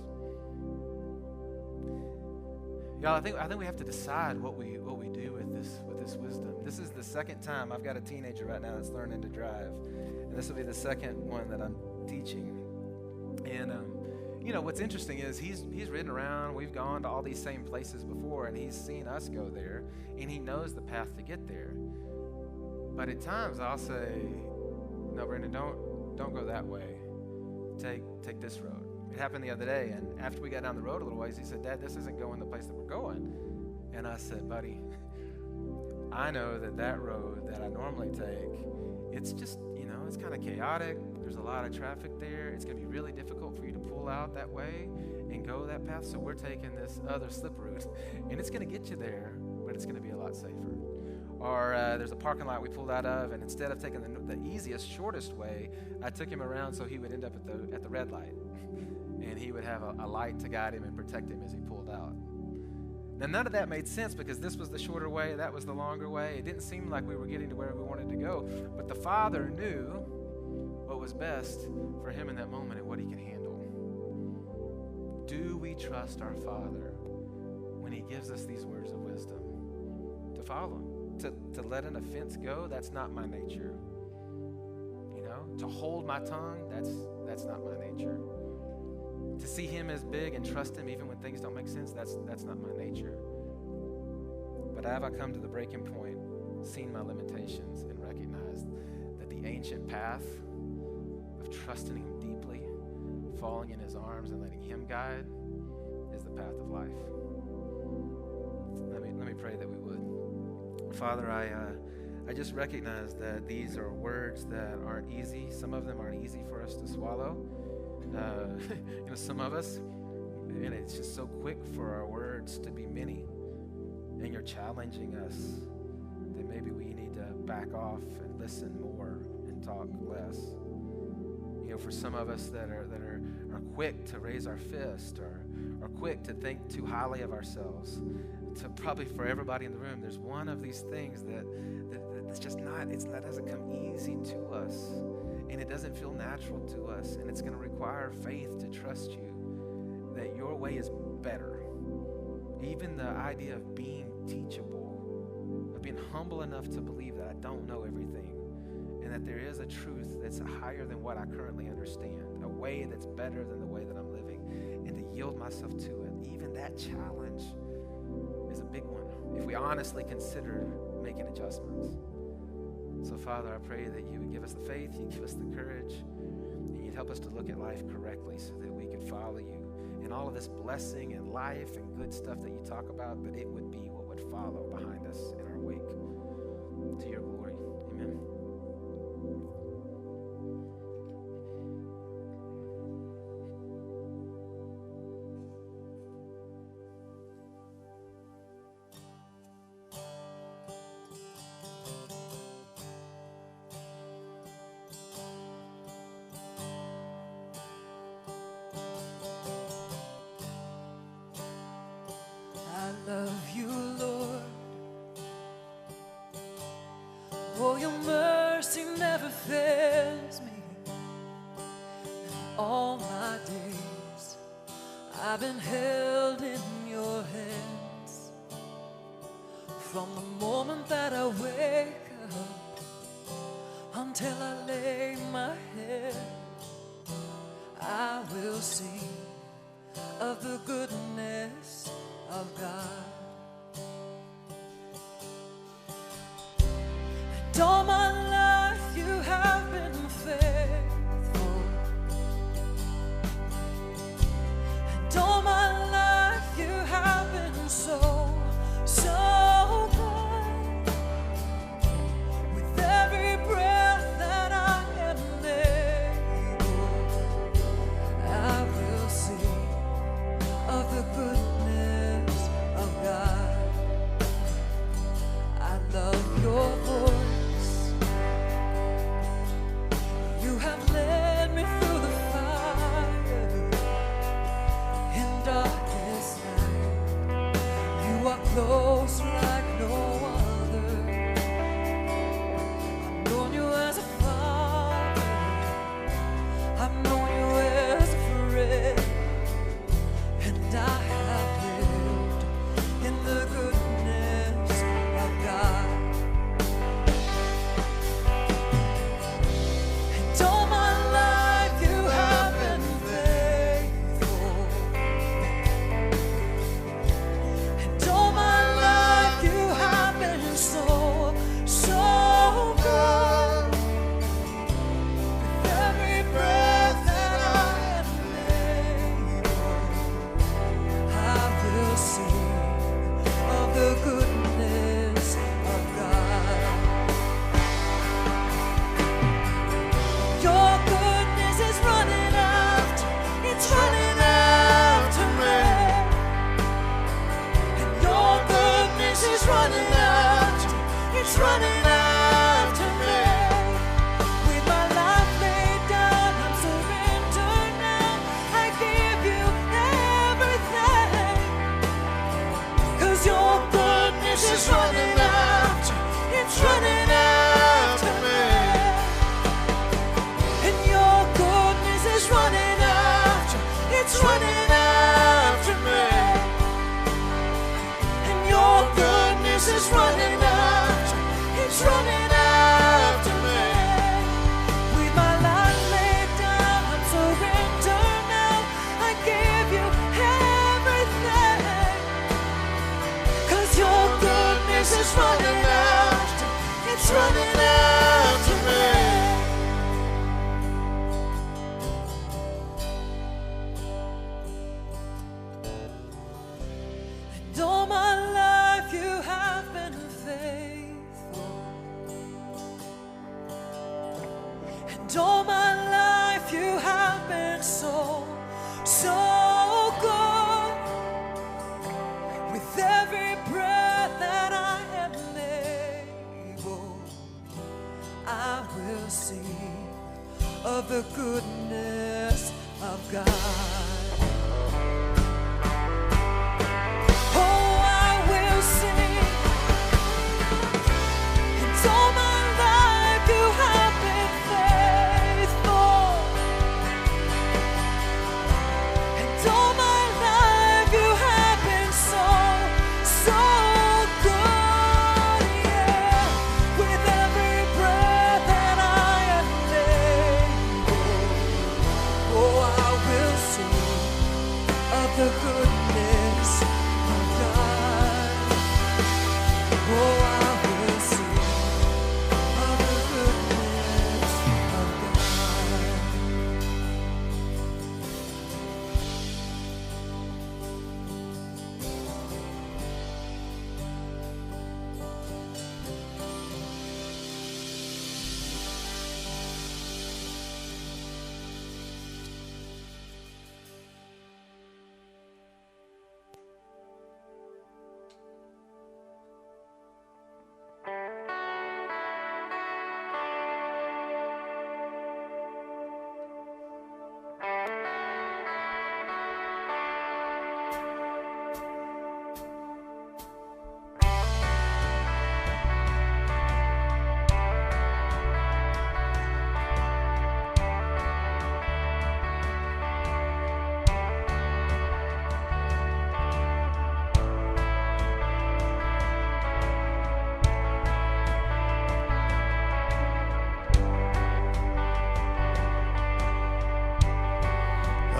Speaker 4: Y'all, I think we have to decide what we do with this wisdom. This is the second time. I've got a teenager right now that's learning to drive, and this will be the second one that I'm teaching. And what's interesting is he's ridden around. We've gone to all these same places before, and he's seen us go there, and he knows the path to get there. But at times I'll say, "No, Brendan, don't go that way. Take this road." It happened the other day, and after we got down the road a little ways, he said, "Dad, this isn't going the place that we're going." And I said, "Buddy, I know that road that I normally take, it's just, it's kind of chaotic. There's a lot of traffic there. It's going to be really difficult for you to pull out that way and go that path. So we're taking this other slip route, and it's going to get you there, but it's going to be a lot safer." Or there's a parking lot we pulled out of, and instead of taking the easiest, shortest way, I took him around so he would end up at the red light, and he would have a light to guide him and protect him as he pulled out. Now, none of that made sense because this was the shorter way, that was the longer way. It didn't seem like we were getting to where we wanted to go, but the Father knew what was best for him in that moment and what he could handle. Do we trust our Father when he gives us these words of wisdom to follow him? To let an offense go, that's not my nature. To hold my tongue, that's not my nature. To see him as big and trust him even when things don't make sense, that's not my nature. But have I come to the breaking point, seen my limitations, and recognized that the ancient path of trusting him deeply, falling in his arms and letting him guide, is the path of life. Let me pray that we would. Father, I just recognize that these are words that aren't easy. Some of them aren't easy for us to swallow. Some of us, and it's just so quick for our words to be many. And you're challenging us that maybe we need to back off and listen more and talk less. For some of us that are quick to raise our fist or quick to think too highly of ourselves, to probably for everybody in the room, there's one of these things that's just not, that doesn't come easy to us, and it doesn't feel natural to us, and it's going to require faith to trust you that your way is better. Even the idea of being teachable, of being humble enough to believe that I don't know everything, and that there is a truth that's higher than what I currently understand, a way that's better than the way that I'm living, and to yield myself to it. Even that challenge is a big one if we honestly consider making adjustments. So, Father, I pray that you would give us the faith, you'd give us the courage, and you'd help us to look at life correctly so that we could follow you. And all of this blessing and life and good stuff that you talk about, that it would be what would follow behind us in our wake. To your glory. Amen.
Speaker 5: Love you, Lord. Oh, your mercy never fails me. And all my days I've been held in your hands. From the moment that I wake up until I lay my head, I will sing of the goodness of God. And all my life you have been faithful. And all my life you have been so, so good. With every breath that I am able, I will sing of the goodness of God. I love your voice. of the goodness of God. Oh, I will sing, and all my life you have been faithful, and all my life you have been so, so good, yeah. With every breath that I am able, oh, I will sing of the goodness of God. Oh, I will sing of the goodness of God.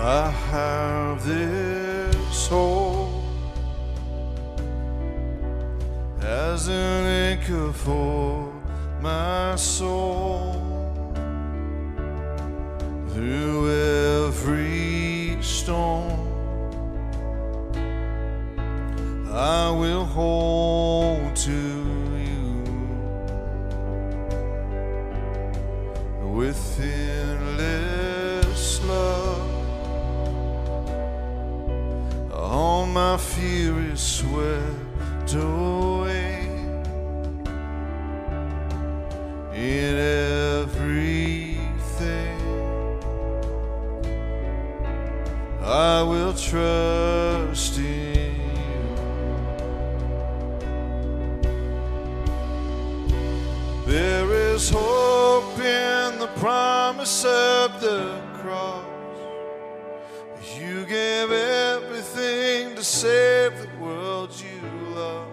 Speaker 2: I have this hope as an anchor for my soul. Through every storm, I will hold to you with endless love. All my fear is swept away. In everything, I will trust in you. There is hope in the promise of the cross. You gave everything to save the world you love.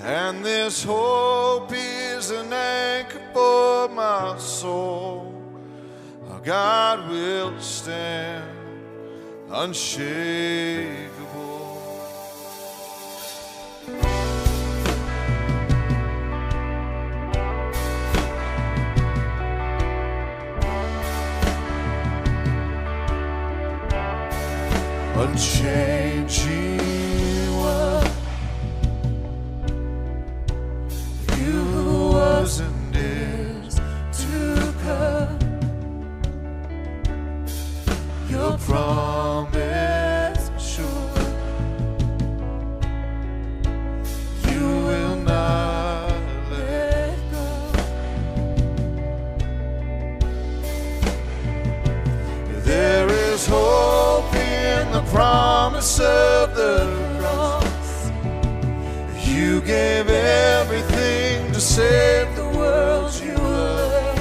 Speaker 2: And this hope is an anchor for my soul. Our God will stand unshakable. Unchanging one, you who was and is to come. Your promise sure, you will not let go. There is hope in the promise of the cross. You gave everything to save the world you love.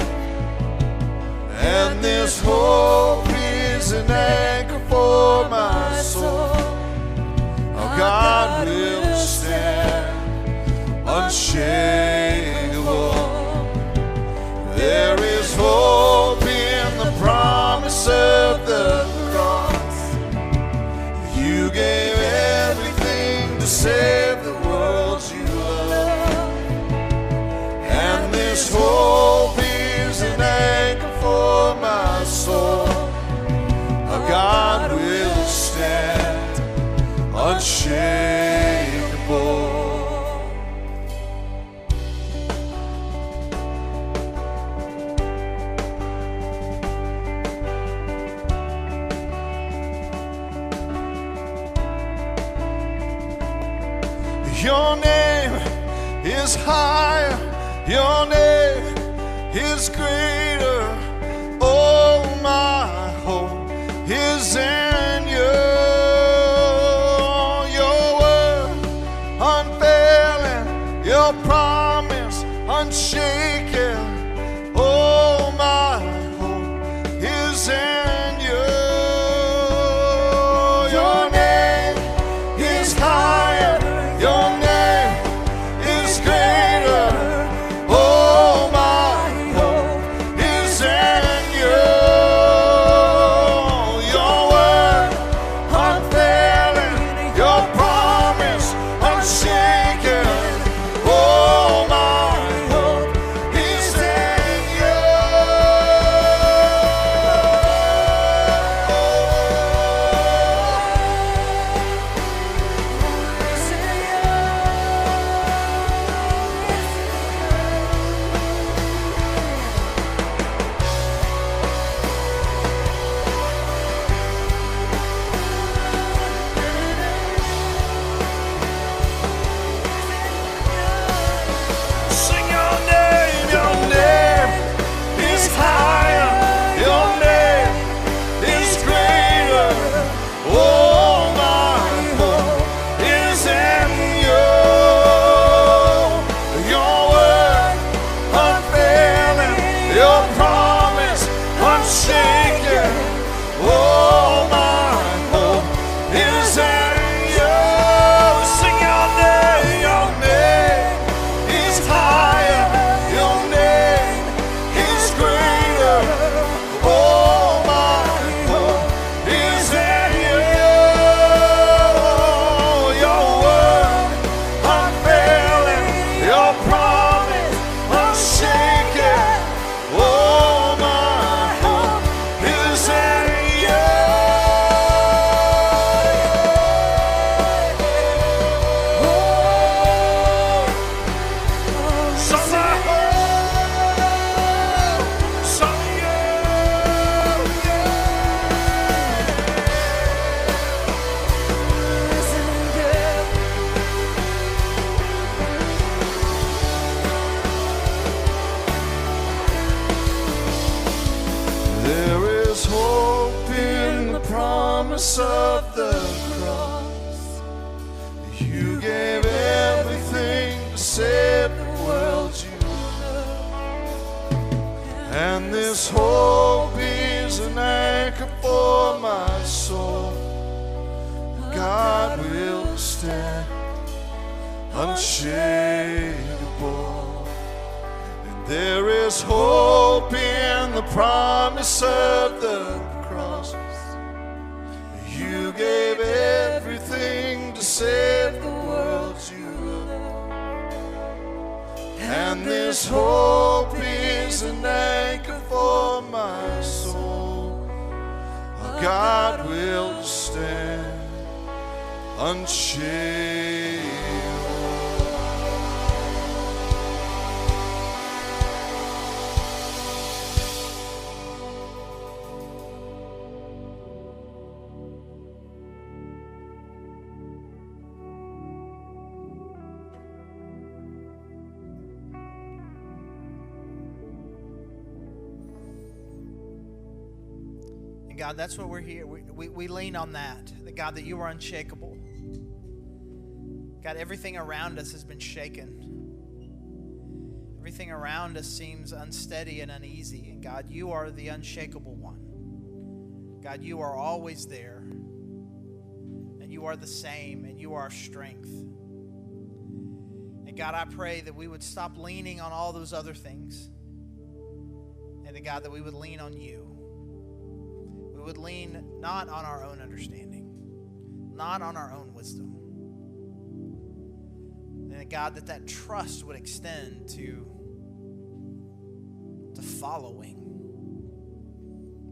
Speaker 2: And this hope is an anchor for my soul. Our God will stand unshakable. There is hope in the promise of the cross. You gave everything to save the world you love. And this hope is an anchor for my soul. Our God will stand unshakable. Your name is higher, your name is greater. shaken. Oh, my hope is in you. Sing your name. Your name is higher. Your name is greater. Oh, my hope is in you. Your word unfailing, your promise unshaken. Oh, my hope is in you. Some my hope, some you. There is hope in the promise of the cross. You gave everything to save the world you love. And this hope is an anchor for my soul. God will stand unshakable. And there is hope in the promise of the cross. You gave everything to save the world you love. And this hope is an anchor for my soul. God will stand unshakable.
Speaker 1: And God, that's what we're here. We lean on that God, that you are unshakable. God, everything around us has been shaken. Everything around us seems unsteady and uneasy. And God, you are the unshakable one. God, you are always there. And you are the same, and you are our strength. And God, I pray that we would stop leaning on all those other things. And that, God, that we would lean on you. We would lean not on our own understanding, not on our own wisdom. And God, that trust would extend to following.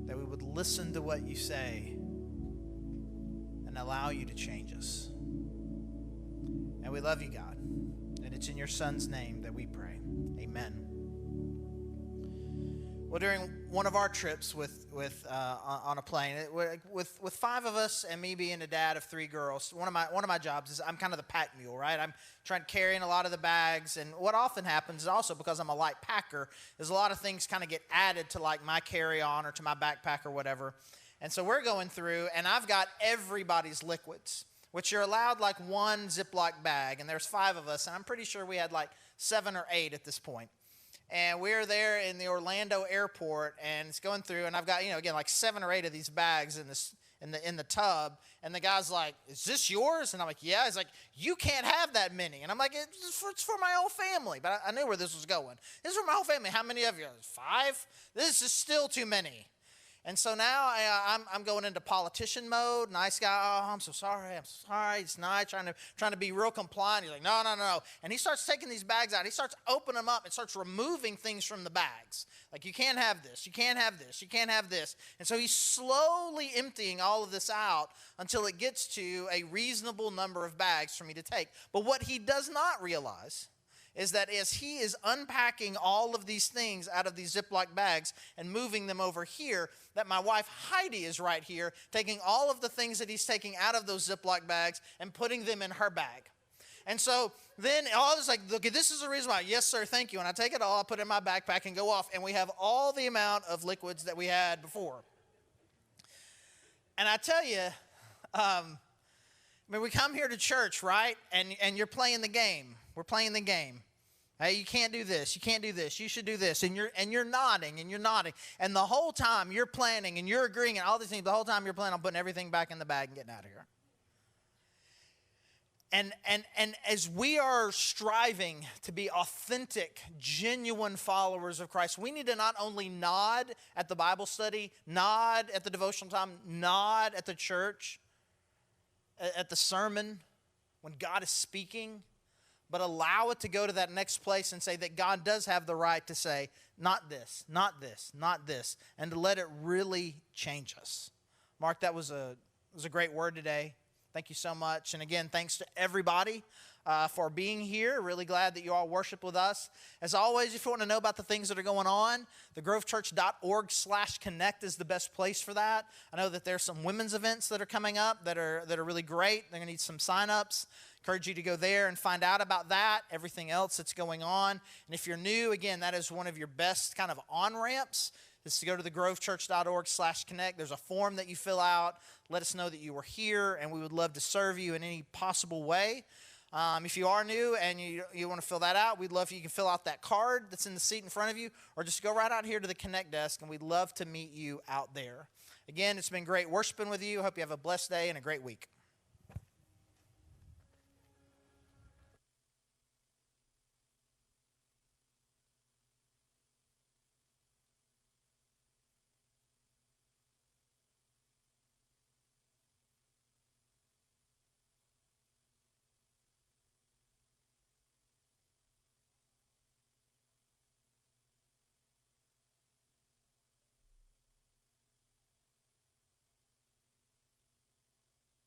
Speaker 1: That we would listen to what you say and allow you to change us. And we love you, God. And it's in your Son's name that we pray. Amen. Well, during one of our trips on a plane, with five of us and me being a dad of three girls, one of my jobs is I'm kind of the pack mule, right? I'm trying to carry in a lot of the bags, and what often happens is also because I'm a light packer, is a lot of things kind of get added to like my carry-on or to my backpack or whatever. And so we're going through, and I've got everybody's liquids, which you're allowed like one Ziploc bag, and there's five of us, and I'm pretty sure we had like 7 or 8 at this point. And we're there in the Orlando airport, and it's going through, and I've got, again, like 7 or 8 of these bags in the tub, and the guy's like, "Is this yours?" And I'm like, "Yeah." He's like, "You can't have that many." And I'm like, it's for my whole family. But I knew where this was going. This is for my whole family. How many of you? 5? This is still too many. And so now I'm going into politician mode. Nice guy. "Oh, I'm so sorry. It's nice." Trying to be real compliant. He's like, no. And he starts taking these bags out. He starts opening them up and starts removing things from the bags. Like, you can't have this. You can't have this. You can't have this. And so he's slowly emptying all of this out until it gets to a reasonable number of bags for me to take. But what he does not realize is that as he is unpacking all of these things out of these Ziploc bags and moving them over here, that my wife Heidi is right here taking all of the things that he's taking out of those Ziploc bags and putting them in her bag. And so then all is like, "Look, this is the reason why." "Yes, sir, thank you." And I take it all, I put it in my backpack and go off, and we have all the amount of liquids that we had before. And I tell you, we come here to church, right? And you're playing the game. We're playing the game. Hey, you can't do this. You can't do this. You should do this. And you're nodding and you're nodding. And the whole time you're planning and you're agreeing and all these things, the whole time you're planning on putting everything back in the bag and getting out of here. And as we are striving to be authentic, genuine followers of Christ, we need to not only nod at the Bible study, nod at the devotional time, nod at the church, at the sermon, when God is speaking, but allow it to go to that next place and say that God does have the right to say, not this, not this, not this, and to let it really change us. Mark, that was a great word today. Thank you so much. And again, thanks to everybody for being here. Really glad that you all worship with us. As always, if you want to know about the things that are going on, thegrovechurch.org/connect is the best place for that. I know that there's some women's events that are coming up that are really great. They're going to need some sign-ups. Encourage you to go there and find out about that, everything else that's going on. And if you're new, again, that is one of your best kind of on-ramps, is to go to thegrovechurch.org/connect. There's a form that you fill out. Let us know that you were here, and we would love to serve you in any possible way. If you are new and you want to fill that out, we'd love if you can fill out that card that's in the seat in front of you, or just go right out here to the Connect desk, and we'd love to meet you out there. Again, it's been great worshiping with you. Hope you have a blessed day and a great week.